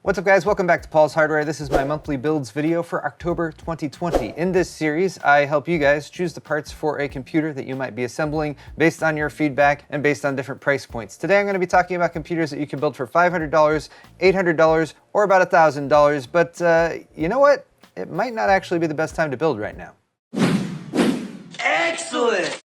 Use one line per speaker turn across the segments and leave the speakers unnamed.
What's up guys, welcome back to Paul's Hardware. This is my monthly builds video for October 2020. In this series, I help you guys choose the parts for a computer that you might be assembling based on your feedback and based on different price points. Today I'm going to be talking about computers that you can build for $500, $800, or about $1,000, but you know what? It might not actually be the best time to build right now.
Excellent!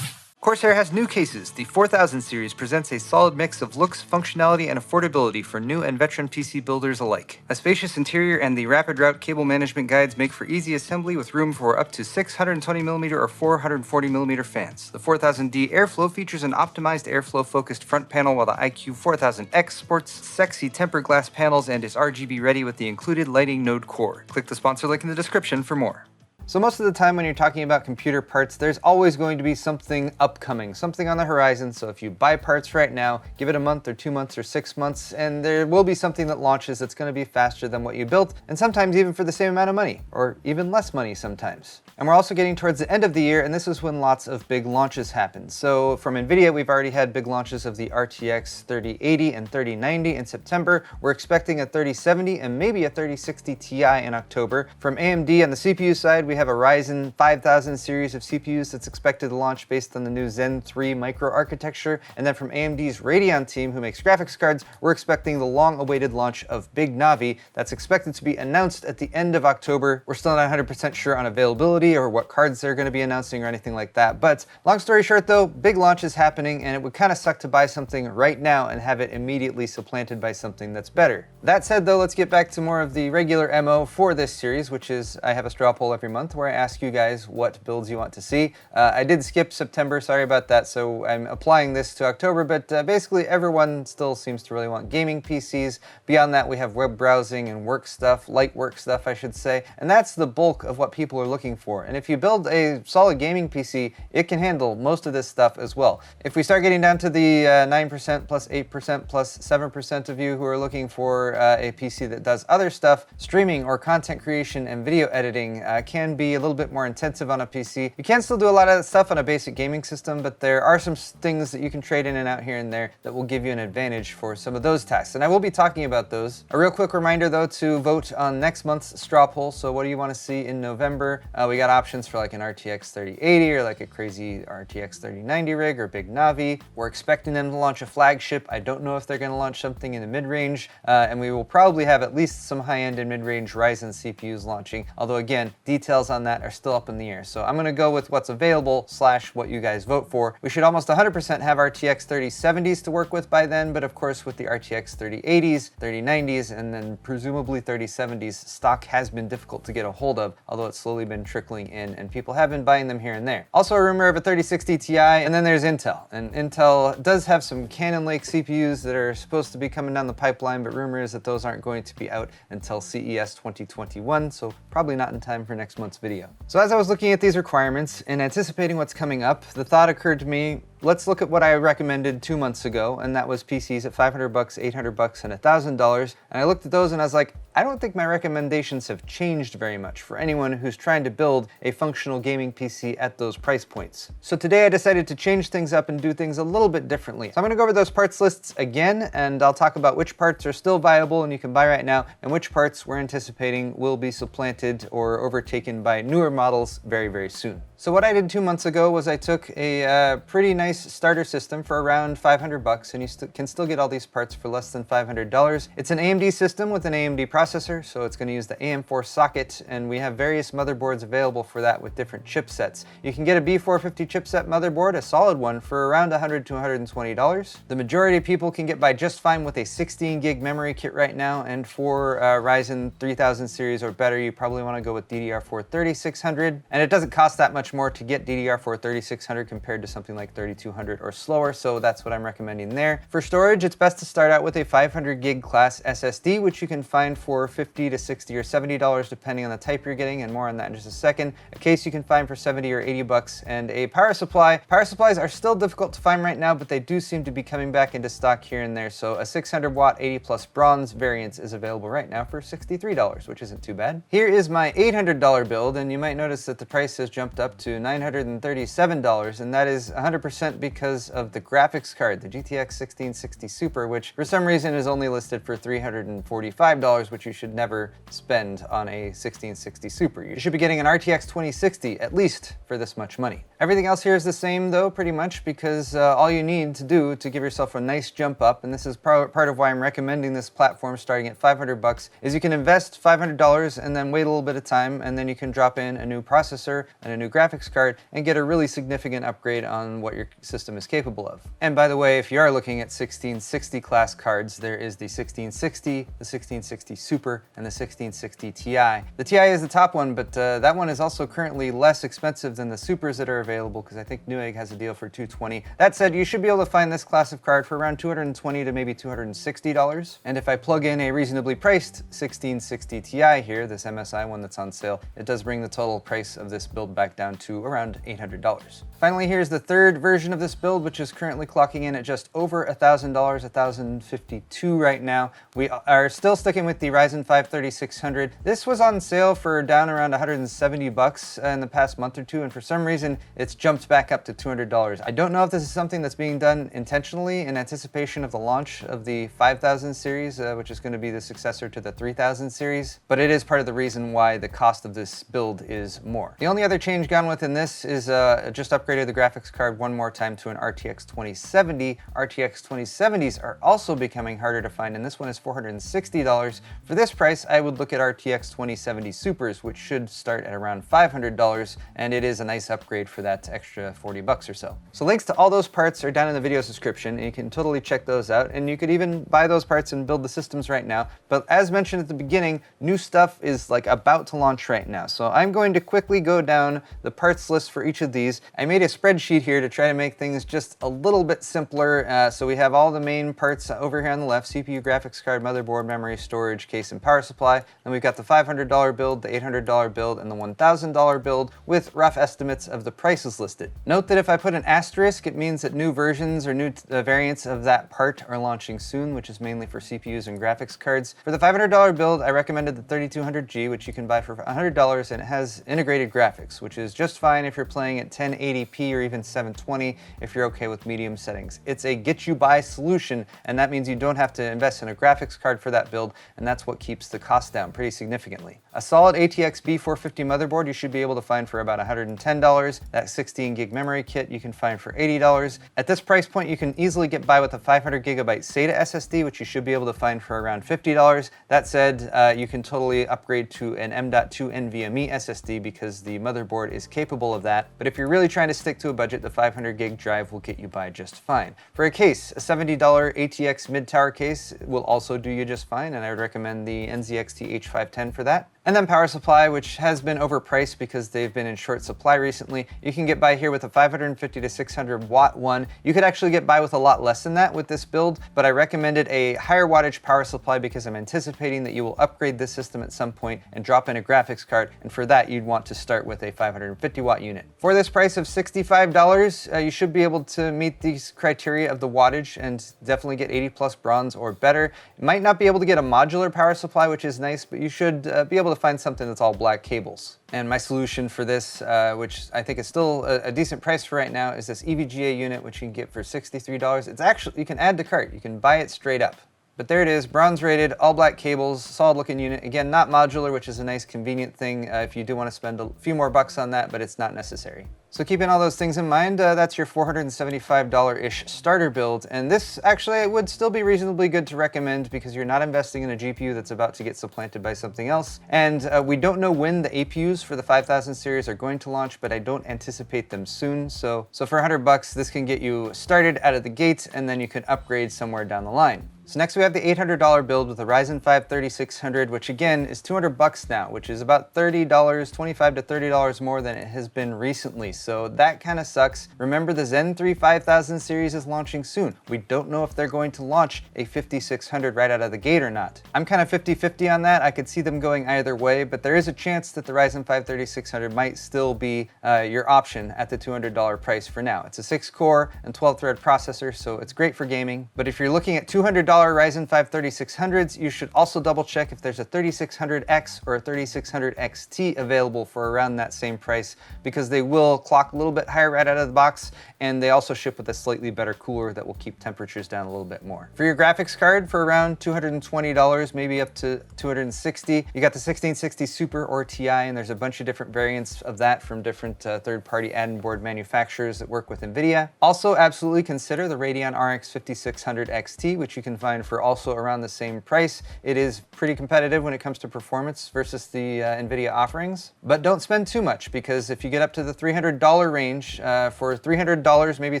Corsair has new cases. The 4000 series presents a solid mix of looks, functionality, and affordability for new and veteran PC builders alike. A spacious interior and the rapid route cable management guides make for easy assembly with room for up to 620mm or 440mm fans. The 4000D Airflow features an optimized airflow-focused front panel, while the iQ 4000X sports sexy tempered glass panels and is RGB ready with the included lighting node core. Click the sponsor link in the description for more. So most of the time when you're talking about computer parts, there's always going to be something upcoming, something on the horizon. So if you buy parts right now, give it a month or 2 months or 6 months, and there will be something that launches that's going to be faster than what you built, and sometimes even for the same amount of money, or even less money sometimes. And we're also getting towards the end of the year, and this is when lots of big launches happen. So from NVIDIA, we've already had big launches of the RTX 3080 and 3090 in September. We're expecting a 3070 and maybe a 3060 Ti in October. From AMD on the CPU side, we have a Ryzen 5000 series of CPUs that's expected to launch based on the new Zen 3 microarchitecture. And then from AMD's Radeon team, who makes graphics cards, we're expecting the long-awaited launch of Big Navi that's expected to be announced at the end of October. We're still not 100% sure on availability or what cards they're going to be announcing or anything like that. But long story short though, big launch is happening, and it would kind of suck to buy something right now and have it immediately supplanted by something that's better. That said though, let's get back to more of the regular MO for this series, which is I have a straw poll every month where I ask you guys what builds you want to see. I did skip September, sorry about that, so I'm applying this to October, but basically everyone still seems to really want gaming PCs. Beyond that, we have web browsing and work stuff, light work stuff I should say, and that's the bulk of what people are looking for. And if you build a solid gaming PC, it can handle most of this stuff as well. If we start getting down to the 9% plus 8% plus 7% of you who are looking for a PC that does other stuff, streaming or content creation and video editing can be a little bit more intensive on a PC. You can still do a lot of that stuff on a basic gaming system, but there are some things that you can trade in and out here and there that will give you an advantage for some of those tasks, and I will be talking about those. A real quick reminder though to vote on next month's straw poll. So what do you want to see in November? We got options for like an RTX 3080 or like a crazy RTX 3090 rig or Big Navi. We're expecting them to launch a flagship. I don't know if they're going to launch something in the mid-range, and we will probably have at least some high-end and mid-range Ryzen CPUs launching, although again, details on that are still up in the air. So I'm going to go with what's available / what you guys vote for. We should almost 100% have RTX 3070s to work with by then, but of course with the RTX 3080s, 3090s, and then presumably 3070s, stock has been difficult to get a hold of, although it's slowly been trickling in and people have been buying them here and there. Also a rumor of a 3060 Ti, and then there's Intel. And Intel does have some Cannon Lake CPUs that are supposed to be coming down the pipeline, but rumor is that those aren't going to be out until CES 2021, so probably not in time for next month's video. So as I was looking at these requirements and anticipating what's coming up, the thought occurred to me, let's look at what I recommended 2 months ago, and that was PCs at $500, $800, and $1,000. And I looked at those and I was like, I don't think my recommendations have changed very much for anyone who's trying to build a functional gaming PC at those price points. So today I decided to change things up and do things a little bit differently. So I'm gonna go over those parts lists again, and I'll talk about which parts are still viable and you can buy right now, and which parts we're anticipating will be supplanted or overtaken by newer models very, very soon. So what I did 2 months ago was I took a pretty nice starter system for around $500, and you can still get all these parts for less than $500. It's an AMD system with an AMD processor, so it's going to use the AM4 socket, and we have various motherboards available for that with different chipsets. You can get a B450 chipset motherboard, a solid one, for around $100 to $120. The majority of people can get by just fine with a 16 gig memory kit right now, and for Ryzen 3000 series or better, you probably want to go with DDR4 3600, and it doesn't cost that much more to get DDR4 3600 compared to something like 3200 or slower, so that's what I'm recommending there. For storage, it's best to start out with a 500 gig class SSD, which you can find for for $50 to $60 or $70 depending on the type you're getting, and more on that in just a second. A case you can find for 70 or 80 bucks, and a power supply. Power supplies are still difficult to find right now, but they do seem to be coming back into stock here and there. So a 600 watt 80 plus bronze variant is available right now for $63, which isn't too bad. Here is my $800 build, and you might notice that the price has jumped up to $937, and that is 100% because of the graphics card, the GTX 1660 Super, which for some reason is only listed for $345, which you should never spend on a 1660 Super. You should be getting an RTX 2060 at least for this much money. Everything else here is the same though, pretty much, because all you need to do to give yourself a nice jump up, and this is part of why I'm recommending this platform starting at 500 bucks, is you can invest $500 and then wait a little bit of time, and then you can drop in a new processor and a new graphics card and get a really significant upgrade on what your system is capable of. And by the way, if you are looking at 1660 class cards, there is the 1660, the 1660 Super, and the 1660 Ti. The Ti is the top one, but that one is also currently less expensive than the Supers that are available, because I think Newegg has a deal for $220. That said, you should be able to find this class of card for around $220 to maybe $260. And if I plug in a reasonably priced 1660 Ti here, this MSI one that's on sale, it does bring the total price of this build back down to around $800. Finally, here's the third version of this build, which is currently clocking in at just over $1,000, $1,052 right now. We are still sticking with the Ryzen 5 3600. This was on sale for down around 170 bucks in the past month or two, and for some reason it's jumped back up to $200. I don't know if this is something that's being done intentionally in anticipation of the launch of the 5000 series, which is going to be the successor to the 3000 series, but it is part of the reason why the cost of this build is more. The only other change gone within this is just upgraded the graphics card one more time to an RTX 2070. RTX 2070s are also becoming harder to find, and this one is $460. For this price, I would look at RTX 2070 Supers, which should start at around $500, and it is a nice upgrade for that extra 40 bucks or so. So links to all those parts are down in the video's description, and you can totally check those out, and you could even buy those parts and build the systems right now. But as mentioned at the beginning, new stuff is like about to launch right now. So I'm going to quickly go down the parts list for each of these. I made a spreadsheet here to try to make things just a little bit simpler. So we have all the main parts over here on the left: CPU, graphics card, motherboard, memory, storage, case, and power supply. Then we've got the $500 build, the $800 build, and the $1,000 build with rough estimates of the prices listed. Note that if I put an asterisk, it means that new versions or new variants of that part are launching soon, which is mainly for CPUs and graphics cards. For the $500 build, I recommended the 3200G, which you can buy for $100, and it has integrated graphics, which is just fine if you're playing at 1080p or even 720 if you're okay with medium settings. It's a get-you-by solution, and that means you don't have to invest in a graphics card for that build, and that's what keeps the cost down pretty significantly. A solid ATX B450 motherboard you should be able to find for about $110. That 16 gig memory kit you can find for $80. At this price point, you can easily get by with a 500 gigabyte SATA SSD, which you should be able to find for around $50. That said, you can totally upgrade to an M.2 NVMe SSD because the motherboard is capable of that. But if you're really trying to stick to a budget, the 500 gig drive will get you by just fine. For a case, a $70 ATX mid-tower case will also do you just fine, and I would recommend the NZXT H510 for that. And then power supply, which has been overpriced because they've been in short supply recently. You can get by here with a 550 to 600 watt one. You could actually get by with a lot less than that with this build, but I recommended a higher wattage power supply because I'm anticipating that you will upgrade this system at some point and drop in a graphics card, and for that you'd want to start with a 550 watt unit. For this price of $65, you should be able to meet these criteria of the wattage and definitely get 80 plus bronze or better. You might not be able to get a modular power supply, which is nice, but you should be able to find something that's all black cables. And my solution for this, which I think is still a decent price for right now, is this EVGA unit, which you can get for $63. It's actually, you can add to cart, you can buy it straight up. But there it is, bronze rated, all black cables, solid looking unit. Again, not modular, which is a nice convenient thing if you do want to spend a few more bucks on that, but it's not necessary. So keeping all those things in mind, that's your $475-ish starter build. And this actually would still be reasonably good to recommend because you're not investing in a GPU that's about to get supplanted by something else. And we don't know when the APUs for the 5000 series are going to launch, but I don't anticipate them soon. So for $100 bucks, this can get you started out of the gate, and then you can upgrade somewhere down the line. So next we have the $800 build with a Ryzen 5 3600, which again is $200 now, which is about $30, $25 to $30 more than it has been recently. So that kind of sucks. Remember, the Zen 3 5000 series is launching soon. We don't know if they're going to launch a 5600 right out of the gate or not. I'm kind of 50-50 on that. I could see them going either way, but there is a chance that the Ryzen 5 3600 might still be your option at the $200 price for now. It's a 6-core and 12-thread processor, so it's great for gaming. But if you're looking at $200 Ryzen 5 3600s, you should also double check if there's a 3600X or a 3600 XT available for around that same price, because they will clock a little bit higher right out of the box, and they also ship with a slightly better cooler that will keep temperatures down a little bit more. For your graphics card, for around $220, maybe up to $260, you got the 1660 Super or Ti, and there's a bunch of different variants of that from different third-party add-in board manufacturers that work with NVIDIA. Also, absolutely consider the Radeon RX 5600 XT, which you can find for also around the same price. It is pretty competitive when it comes to performance versus the NVIDIA offerings, but don't spend too much, because if you get up to the $300 range, for $300, maybe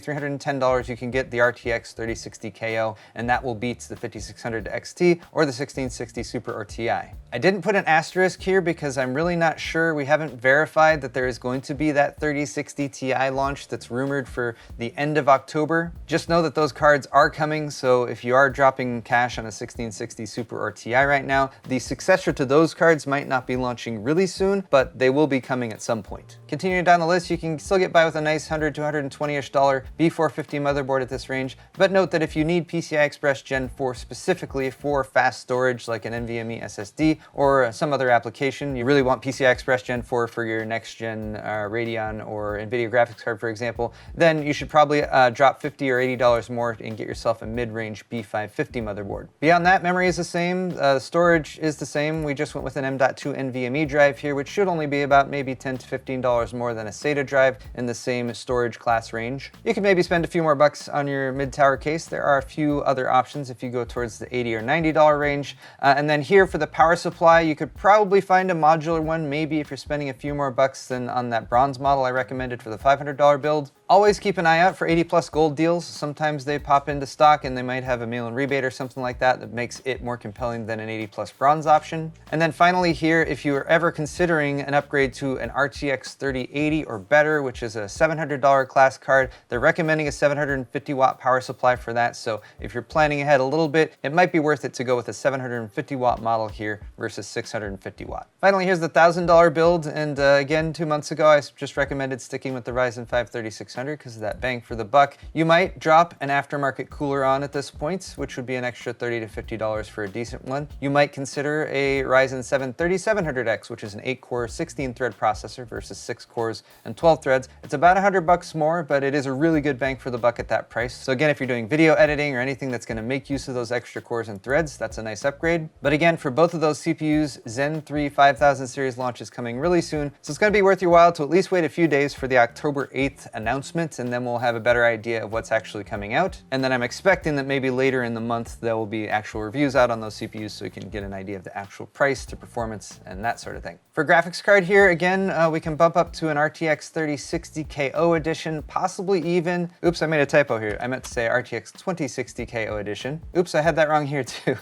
$310, you can get the RTX 3060 KO, and that will beat the 5600 XT or the 1660 Super or Ti. I didn't put an asterisk here because I'm really not sure. We haven't verified that there is going to be that 3060 Ti launch that's rumored for the end of October. Just know that those cards are coming, so if you are dropping cash on a 1660 Super or Ti right now, the successor to those cards might not be launching really soon, but they will be coming at some point. Continuing down the list, you can still get by with a nice $100 to $120-ish B450 motherboard at this range, but note that if you need PCI Express Gen 4 specifically for fast storage like an NVMe SSD or some other application, you really want PCI Express Gen 4 for your next gen Radeon or NVIDIA graphics card, for example, then you should probably drop $50 or $80 more and get yourself a mid-range B550 motherboard. Beyond that, memory is the same, storage is the same. We just went with an M.2 NVMe drive here, which should only be about maybe $10 to $15 more than a SATA drive in the same storage class range. You can maybe spend a few more bucks on your mid-tower case. There are a few other options if you go towards the $80 or $90 range. And then here for the power supply, you could probably find a modular one, maybe if you're spending a few more bucks than on that bronze model I recommended for the $500 build. Always keep an eye out for 80+ gold deals. Sometimes they pop into stock and they might have a mail-in rebate or something like that that makes it more compelling than an 80+ bronze option. And then finally here, if you are ever considering an upgrade to an RTX 3080 or better, which is a $700 class card, they're recommending a 750 watt power supply for that. So if you're planning ahead a little bit, it might be worth it to go with a 750 watt model here versus 650 watt. Finally, here's the $1,000 build. And again, 2 months ago, I just recommended sticking with the Ryzen 5 3600 because of that bang for the buck. You might drop an aftermarket cooler on at this point, which would be an extra $30 to $50 for a decent one. You might consider a Ryzen 7 3700X, which is an 8-core 16-thread processor versus 6 cores and 12 threads. It's about $100 more, but it is a really good bang for the buck at that price. So again, if you're doing video editing or anything that's going to make use of those extra cores and threads, that's a nice upgrade. But again, for both of those CPUs, Zen 3 5000 series launch is coming really soon, so it's going to be worth your while to at least wait a few days for the October 8th announcement, and then we'll have a better idea of what's actually coming out. And then I'm expecting that maybe later in the month there will be actual reviews out on those CPUs so you can get an idea of the actual price to performance and that sort of thing. For graphics card here, again, we can bump up to an RTX 3060 KO edition, possibly even, oops, I made a typo here. I meant to say RTX 2060 KO edition. Oops, I had that wrong here too.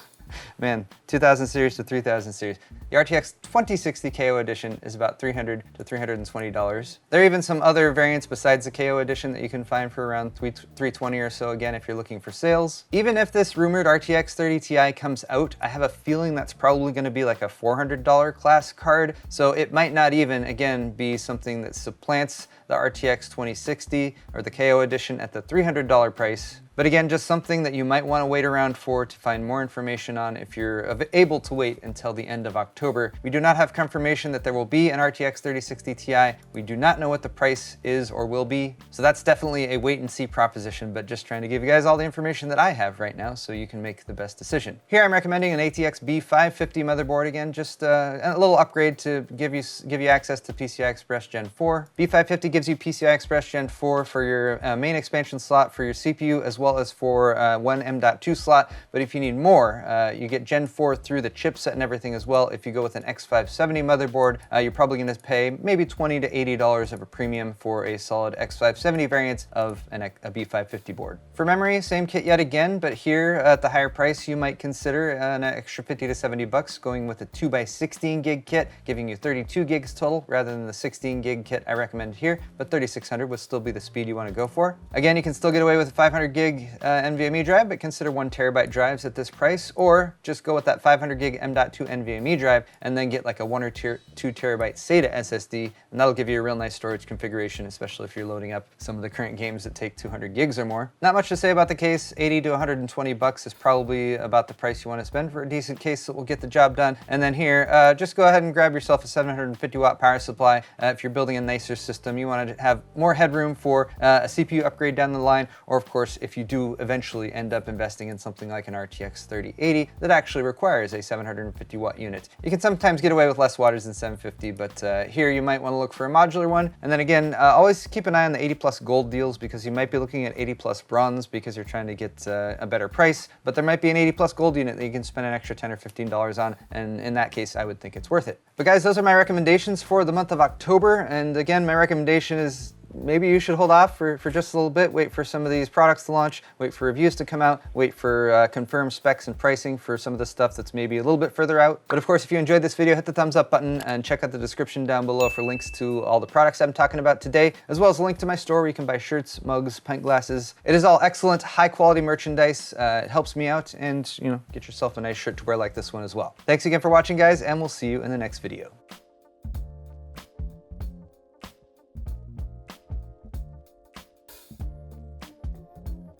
Man, 2000 series to 3000 series. The RTX 2060 KO edition is about $300 to $320. There are even some other variants besides the KO edition that you can find for around $320 or so, again, if you're looking for sales. Even if this rumored RTX 30 Ti comes out, I have a feeling that's probably going to be like a $400 class card, so it might not even, again, be something that supplants the RTX 2060 or the KO edition at the $300 price. But again, just something that you might want to wait around for to find more information on if you're able to wait until the end of October. We do not have confirmation that there will be an RTX 3060 Ti. We do not know what the price is or will be. So that's definitely a wait and see proposition, but just trying to give you guys all the information that I have right now so you can make the best decision. Here I'm recommending an ATX B550 motherboard again, just a little upgrade to give you access to PCI Express Gen 4. B550 gives gives you PCI Express Gen 4 for your main expansion slot for your CPU, as well as for one M.2 slot. But if you need more, you get Gen 4 through the chipset and everything as well. If you go with an X570 motherboard, you're probably going to pay maybe $20 to $80 of a premium for a solid X570 variant of a B550 board. For memory, same kit yet again, but here at the higher price, you might consider an extra 50 to 70 bucks going with a 2x16 gig kit, giving you 32 gigs total rather than the 16 gig kit I recommend here, but 3600 would still be the speed you want to go for. Again, you can still get away with a 500 gig NVMe drive, but consider 1 terabyte drives at this price, or just go with that 500 gig M.2 NVMe drive and then get like a 1 or 2 terabyte SATA SSD, and that'll give you a real nice storage configuration, especially if you're loading up some of the current games that take 200 gigs or more. Not much to say about the case. 80 to 120 bucks is probably about the price you want to spend for a decent case that will get the job done. And then here, just go ahead and grab yourself a 750 watt power supply. If you're building a nicer system, you want to have more headroom for a CPU upgrade down the line, or of course, if you do eventually end up investing in something like an RTX 3080 that actually requires a 750 watt unit. You can sometimes get away with less wattage than 750, but here you might want to look for a modular one. And then again, always keep an eye on the 80 plus gold deals, because you might be looking at 80 plus bronze because you're trying to get a better price, but there might be an 80 plus gold unit that you can spend an extra $10 or $15 on, and in that case, I would think it's worth it. But guys, those are my recommendations for the month of October, and again, my recommendation is maybe you should hold off for just a little bit, wait for some of these products to launch, wait for reviews to come out, wait for confirmed specs and pricing for some of the stuff that's maybe a little bit further out. But of course, if you enjoyed this video, hit the thumbs up button and check out the description down below for links to all the products I'm talking about today, as well as a link to my store where you can buy shirts, mugs, pint glasses. It is all excellent, high quality merchandise. It helps me out, and get yourself a nice shirt to wear like this one as well. Thanks again for watching, guys, and we'll see you in the next video.